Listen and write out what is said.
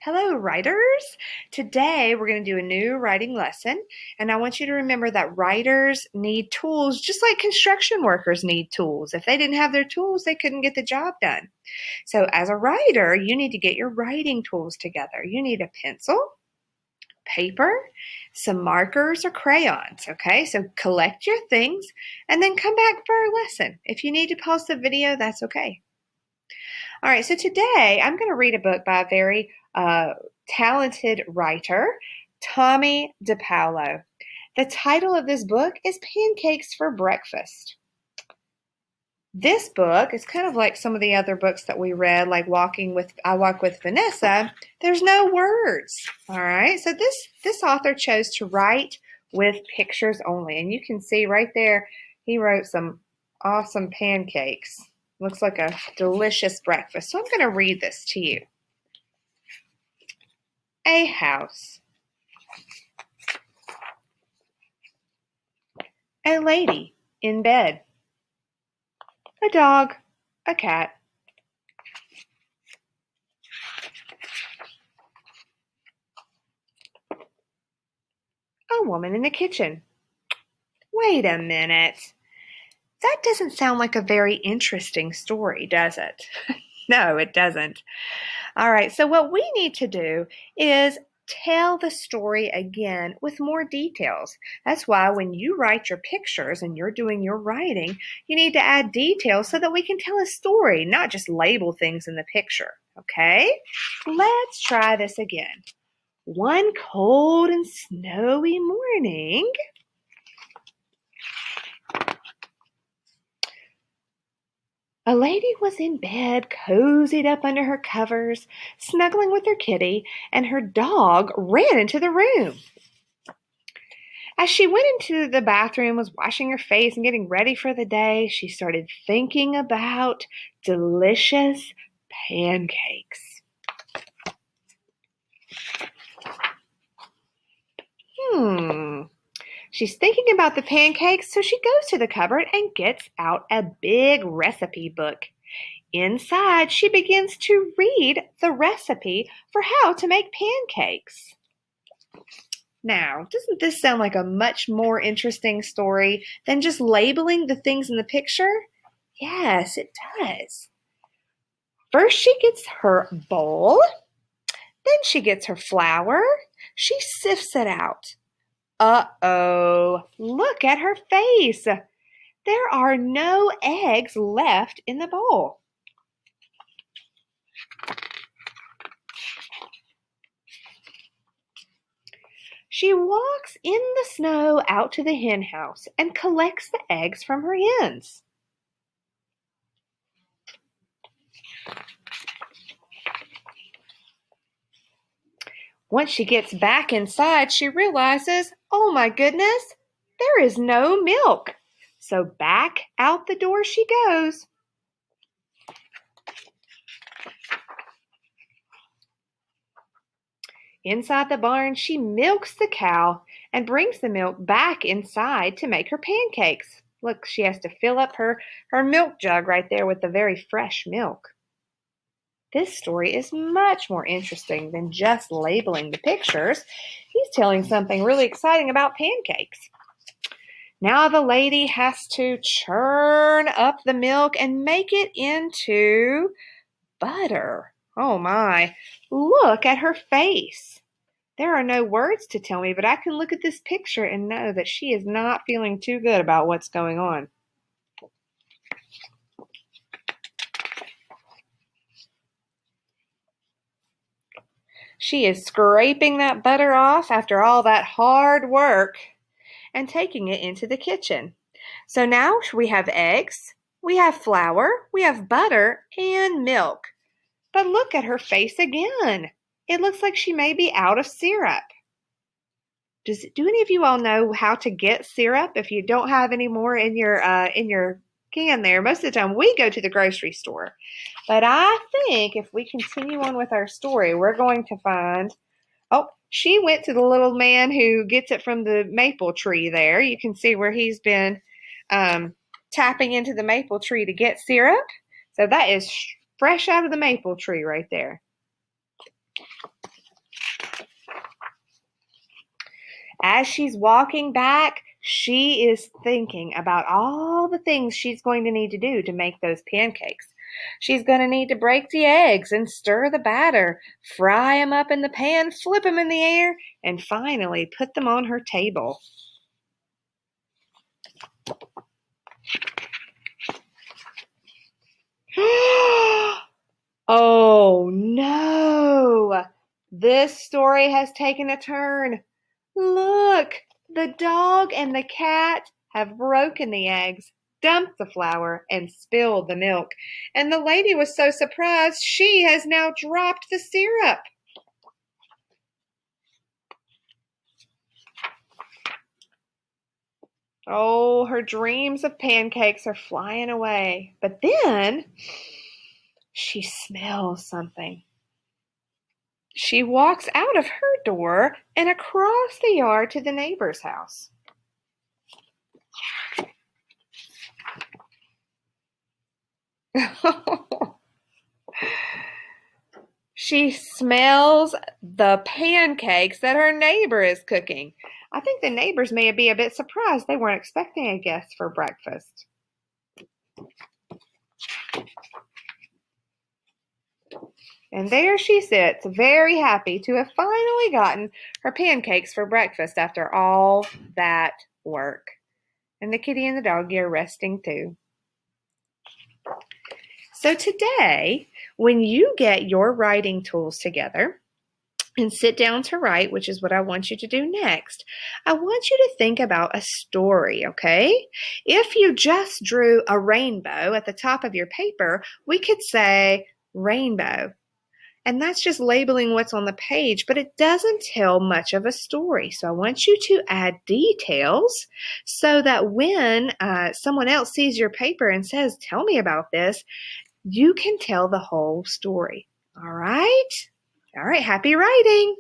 Hello, writers. Today we're going to do a new writing lesson, and I want you to remember that writers need tools just like construction workers need tools. If they didn't have their tools, they couldn't get the job done. So, as a writer, you need to get your writing tools together. You need a pencil, paper, some markers or crayons. Okay, so collect your things and then come back for our lesson. If you need to pause the video, that's okay. All right, so today I'm going to read a book by a very talented writer, Tomie dePaola. The title of this book is Pancakes for Breakfast. This book is kind of like some of the other books that we read, like I Walk with Vanessa. There's no words. All right, so this author chose to write with pictures only, and you can see right there he wrote some awesome pancakes. Looks like a delicious breakfast. So I'm going to read this to you. A house. A lady in bed. A dog. A cat. A woman in the kitchen. Wait a minute. That doesn't sound like a very interesting story, does it? No, it doesn't. All right, so what we need to do is tell the story again with more details. That's why when you write your pictures and you're doing your writing, you need to add details so that we can tell a story, not just label things in the picture. Okay? Let's try this again. One cold and snowy morning, a lady was in bed, cozied up under her covers, snuggling with her kitty, and her dog ran into the room. As she went into the bathroom, was washing her face and getting ready for the day, she started thinking about delicious pancakes. She's thinking about the pancakes, so she goes to the cupboard and gets out a big recipe book. Inside, she begins to read the recipe for how to make pancakes. Now, doesn't this sound like a much more interesting story than just labeling the things in the picture? Yes, it does. First, she gets her bowl. Then she gets her flour. She sifts it out. Uh-oh, look at her face. There are no eggs left in the bowl. She walks in the snow out to the hen house and collects the eggs from her hens. Once she gets back inside, she realizes, oh my goodness, there is no milk. So back out the door she goes. Inside the barn, she milks the cow and brings the milk back inside to make her pancakes. Look, she has to fill up her milk jug right there with the very fresh milk. This story is much more interesting than just labeling the pictures. He's telling something really exciting about pancakes. Now the lady has to churn up the milk and make it into butter. Oh my, look at her face. There are no words to tell me, but I can look at this picture and know that she is not feeling too good about what's going on. She is scraping that butter off after all that hard work and taking it into the kitchen. So now we have eggs, we have flour, we have butter, and milk. But look at her face again. It looks like she may be out of syrup. Do any of you all know how to get syrup if you don't have any more in your can there? Most of the time we go to the grocery store. But I think if we continue on with our story, we're going to find, oh, she went to the little man who gets it from the maple tree there. You can see where he's been tapping into the maple tree to get syrup. So that is fresh out of the maple tree right there. as she's walking back, she is thinking about all the things she's going to need to do to make those pancakes. She's going to need to break the eggs and stir the batter, fry them up in the pan, flip them in the air, and finally put them on her table. Oh no! This story has taken a turn. Look, the dog and the cat have broken the eggs, dumped the flour, and spilled the milk. And the lady was so surprised she has now dropped the syrup. Oh, her dreams of pancakes are flying away. But then she smells something. She walks out of her door and across the yard to the neighbor's house. She smells the pancakes that her neighbor is cooking. I think the neighbors may be a bit surprised. They weren't expecting a guest for breakfast. And there she sits, very happy to have finally gotten her pancakes for breakfast after all that work. And the kitty and the doggy are resting too. So today, when you get your writing tools together and sit down to write, which is what I want you to do next, I want you to think about a story, okay? If you just drew a rainbow at the top of your paper, we could say rainbow. And that's just labeling what's on the page, but it doesn't tell much of a story. So I want you to add details so that when someone else sees your paper and says, "Tell me about this," you can tell the whole story. All right? All right, happy writing.